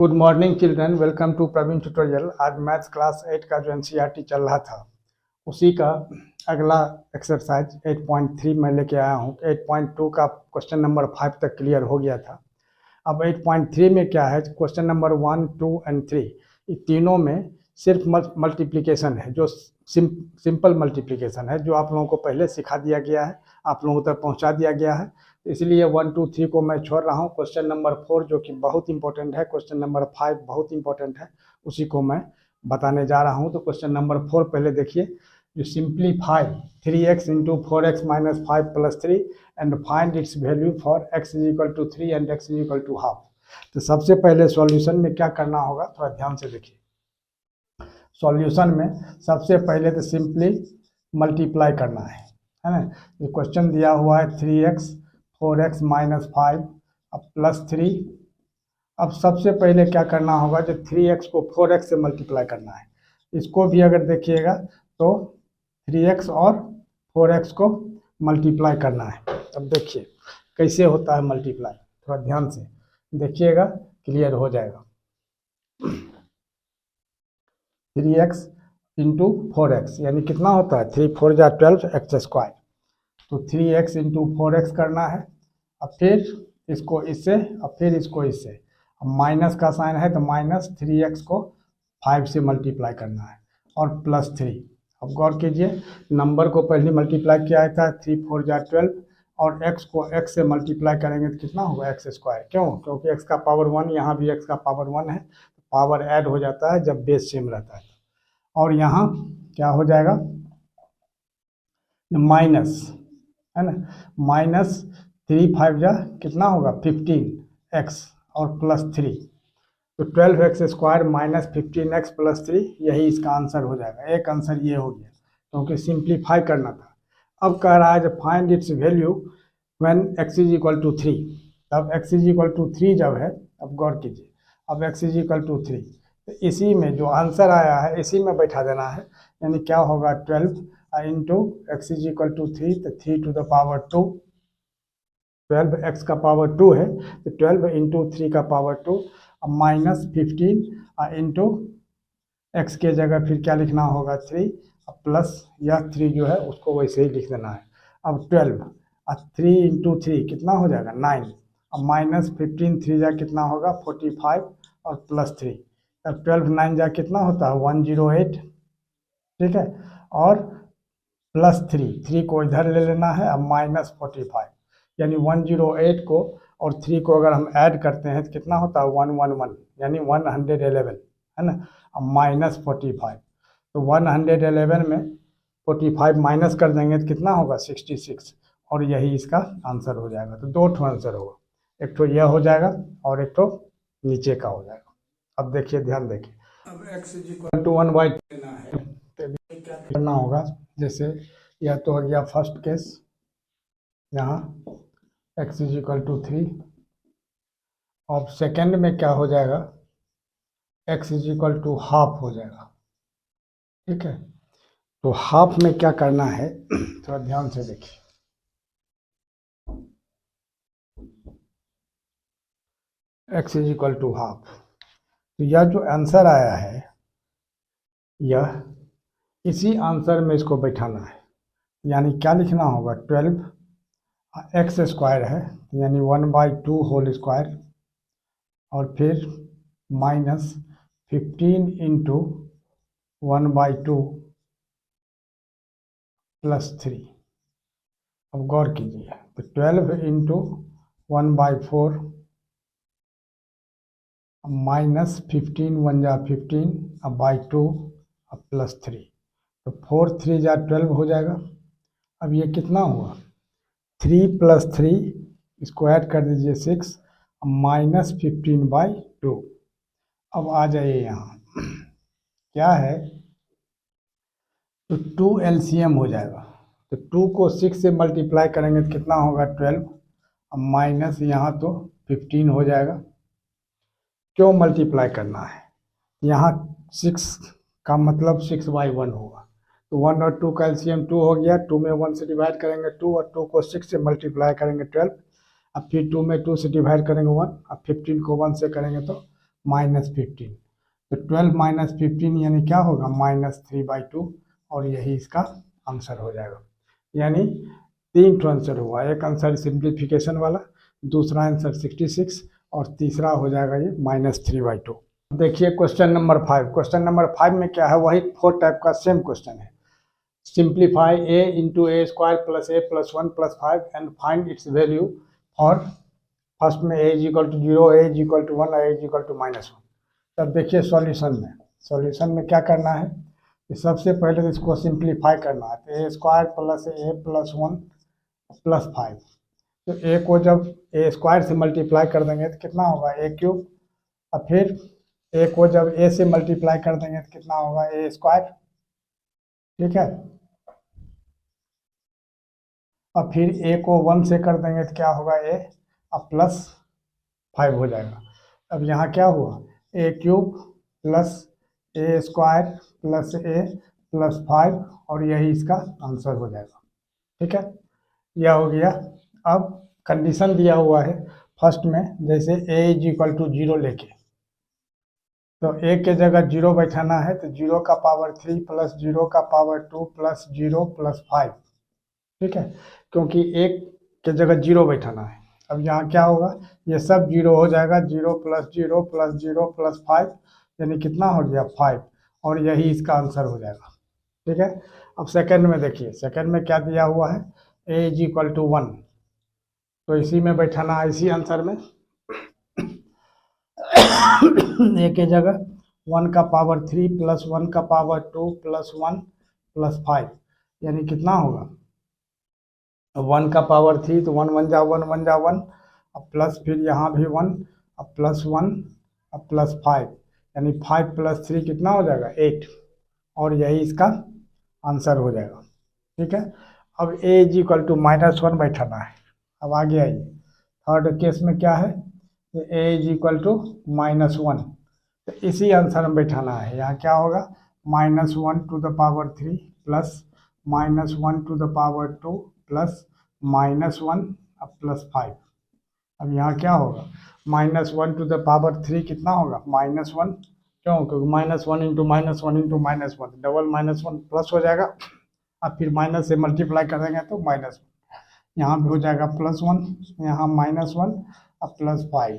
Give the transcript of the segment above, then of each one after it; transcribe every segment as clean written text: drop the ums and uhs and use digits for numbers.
Good morning children, welcome to Praveen tutorial. आज maths class 8 का जो एनसीईआरटी चल रहा था उसी का अगला एक्सरसाइज 8.3 मैं लेके आया हूँ। 8.2 का क्वेश्चन नंबर 5 तक क्लियर हो गया था। अब 8.3 में क्या है, क्वेश्चन नंबर 1, 2 एंड 3 ये तीनों में सिर्फ मल्टीप्लिकेशन है, जो सिंपल मल्टीप्लिकेशन है, जो आप लोगों को पहले सिखा दिया गया है, आप लोगों तक पहुंचा दिया गया है। इसलिए 1, 2, 3 को मैं छोड़ रहा हूँ। क्वेश्चन नंबर 4 जो कि बहुत इंपॉर्टेंट है, क्वेश्चन नंबर 5 बहुत इंपॉर्टेंट है, उसी को मैं बताने जा रहा हूँ। तो क्वेश्चन नंबर 4 पहले देखिए, जो simplify 3x into 4x minus 5 plus 3 and find its value for x is equal to 3 and x is equal to half. तो सबसे पहले सॉल्यूशन में क्या करना होगा, थोड़ा ध्यान से देखिए। सॉल्यूशन में सबसे पहले तो सिंपली मल्टीप्लाई करना है ना। ये क्वेश्चन दिया हुआ है 3x 4x माइनस 5 अब प्लस 3। अब सबसे पहले क्या करना होगा, जो 3x को 4x से मल्टीप्लाई करना है। इसको भी अगर देखिएगा तो 3x और 4x को मल्टीप्लाई करना है। अब देखिए कैसे होता है मल्टीप्लाई, थोड़ा ध्यान से देखिएगा, क्लियर हो जाएगा। 3x इंटू 4x यानी कितना होता है, 3 4 जा 12 एक्स स्क्वायर। तो 3x इंटू 4x करना है। अब फिर इसको इससे, अब फिर इसको इससे। अब माइनस का साइन है तो माइनस 3x को 5 से मल्टीप्लाई करना है और प्लस 3। अब गौर कीजिए, नंबर को पहले मल्टीप्लाई किया था, 3 4 जा 12 और x को x से मल्टीप्लाई करेंगे तो कितना होगा, एक्स स्क्वायर। क्यों? क्योंकि x का पावर 1, यहाँ भी x का पावर 1 है, पावर ऐड हो जाता है जब बेस सेम रहता है। और यहाँ क्या हो जाएगा, माइनस है ना, माइनस 3 5 जा कितना होगा 15x और प्लस 3, तो 12x square minus 15x plus 3, यही इसका आंसर हो जाएगा। एक आंसर ये हो गया क्योंकि सिंप्लीफाई करना था। अब कह रहा है find its value when x is equal to 3। अब x इज इक्वल टू 3 जब है, अब गौर कीजिए, अब x इज इक्वल टू 3 तो इसी में जो आंसर आया है इसी में बैठा देना है। यानी क्या होगा, 12 into X is equal to 3, तो 3 टू द पावर 2, 12 एक्स का पावर 2 है तो 12 इंटू 3 का पावर 2, अब माइनस 15 इंटू एक्स के जगह फिर क्या लिखना होगा 3, अब प्लस यह 3 जो है उसको वैसे ही लिख देना है। अब 12 और 3 इंटू 3 कितना हो जाएगा 9, अब माइनस 15 3 जा कितना होगा 45 और प्लस 3, अब 12 9 जा कितना होता है 108, ठीक है। और प्लस 3 को इधर ले लेना है, अब माइनस 45 यानी 108 को और 3 को अगर हम ऐड करते हैं तो कितना होता है 111 यानी 111 है ना। अब माइनस 45, तो 111 में 45 माइनस कर देंगे तो कितना होगा 66, और यही इसका आंसर हो जाएगा। तो दो ठो आंसर होगा, एक तो यह हो जाएगा और एक तो नीचे का हो जाएगा। अब देखिए, ध्यान देखिए, अब x इज इक्वल टू 1/2 लेना है तो क्या करना होगा, जैसे यह तो हो गया फर्स्ट केस, यहाँ x इज इक्वल टू 3, और सेकेंड में क्या हो जाएगा, x is equal to half हो जाएगा, ठीक है। तो हाफ में क्या करना है, थोड़ा ध्यान से देखिए। x is equal to half, तो यह जो आंसर आया है यह इसी आंसर में इसको बैठाना है। यानी क्या लिखना होगा, 12 एक्स स्क्वायर है यानी 1/2 होल स्क्वायर, और फिर माइनस 15 इंटू 1/2 प्लस 3। अब गौर कीजिए, तो 12 इंटू 1/4 माइनस 15 1 जा 15 अब बाई 2 अब प्लस 3, तो 4 3 जा 12 हो जाएगा। अब ये कितना हुआ, 3 प्लस 3 इसको ऐड कर दीजिए 6, माइनस 15/2। अब आ जाइए यहाँ, क्या है, तो 2 एलसीएम हो जाएगा, तो 2 को 6 से मल्टीप्लाई करेंगे तो कितना होगा 12, अब माइनस यहाँ तो 15 हो जाएगा। क्यों मल्टीप्लाई करना है, यहाँ 6 का मतलब 6/1 होगा, तो 1 और 2 का एलसीएम 2 हो गया, 2 में 1 से डिवाइड करेंगे 2, और 2 को 6 से मल्टीप्लाई करेंगे 12, अब फिर 2 में 2 से डिवाइड करेंगे 1, अब 15 को 1 से करेंगे तो -15। तो 12 - 15 यानी क्या होगा, -3/2, और यही इसका आंसर हो जाएगा। यानी 3 ठो आंसर हुआ, एक आंसर सिंप्लीफिकेशन वाला, दूसरा आंसर 66, और तीसरा हो जाएगा ये -3/2। देखिए क्वेश्चन नंबर 5। क्वेश्चन नंबर 5 में क्या है, वही 4 टाइप का सेम क्वेश्चन है। Simplify a into A square plus A plus 1 plus 5 and find its value for, first में a is equal to 0, a is equal to 1 और a इज इक्वल टू -1। तब देखिए सॉल्यूशन में क्या करना है, कि सबसे पहले तो इसको सिंप्लीफाई करना है। तो ए square plus A plus 1 plus 5, तो ए को जब ए स्क्वायर से मल्टीप्लाई कर देंगे तो कितना होगा, ए क्यूब, और फिर ए को जब ए से मल्टीप्लाई कर देंगे तो कितना होगा, ए स्क्वायर, ठीक है। और फिर ए को 1 से कर देंगे तो क्या होगा, ए, अब प्लस 5 हो जाएगा। अब यहाँ क्या हुआ, ए cube plus A square plus A plus 5, और यही इसका आंसर हो जाएगा, ठीक है। यह हो गया। अब कंडीशन दिया हुआ है फर्स्ट में, जैसे a इज इक्वल टू 0 लेके, तो a के जगह 0 बैठाना है, तो 0 का पावर 3 प्लस 0 का पावर 2 प्लस 0 प्लस 5, ठीक है, क्योंकि 1 के जगह 0 बैठाना है। अब यहाँ क्या होगा, ये सब 0 हो जाएगा, 0 प्लस 0 प्लस 0 प्लस 5, यानी कितना हो गया, 5, और यही इसका आंसर हो जाएगा, ठीक है। अब सेकंड में देखिए, सेकंड में क्या दिया हुआ है, a इज इक्वल टू 1, तो इसी में बैठाना है, इसी आंसर में a के जगह 1 का पावर 3 प्लस 1 का पावर 2 प्लस 1 प्लस 5, यानी कितना होगा, 1 का पावर 3, तो 1 1 जा 1 1 जा 1, अब प्लस फिर यहाँ भी 1, अब प्लस 1, अब प्लस 5, यानी 5 प्लस 3 कितना हो जाएगा, 8, और यही इसका आंसर हो जाएगा, ठीक है। अब a इज इक्वल टू -1 बैठाना है। अब आगे आइए, थर्ड केस में क्या है, a इज इक्वल टू -1, तो इसी आंसर में बैठाना है। यहाँ क्या होगा, -1 to the power 3 plus -1 to the power 2 plus -1 अब प्लस 5। अब यहाँ क्या होगा, -1 टू द पावर 3 कितना होगा, -1, क्यों, क्योंकि -1 इंटू -1 इंटू -1, डबल -1 प्लस हो जाएगा, अब फिर माइनस से मल्टीप्लाई करेंगे तो -1, यहाँ भी हो जाएगा +1, यहाँ -1, अब +5,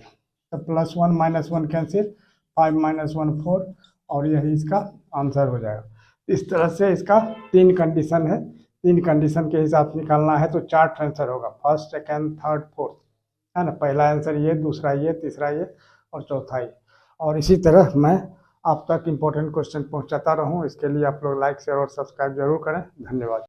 तो +1 -1 कैंसिल, 5 -1 4, और यही इसका आंसर हो जाएगा। इस तरह से इसका 3 कंडीशन है, 3 कंडीशन के हिसाब से निकालना है, तो 4 आंसर होगा, फर्स्ट सेकेंड थर्ड फोर्थ, है ना। पहला आंसर ये, दूसरा ये, तीसरा ये, और चौथा ये, और इसी तरह मैं आप तक इम्पोर्टेंट क्वेश्चन पहुंचाता रहूं। इसके लिए आप लोग लाइक शेयर और सब्सक्राइब जरूर करें। धन्यवाद।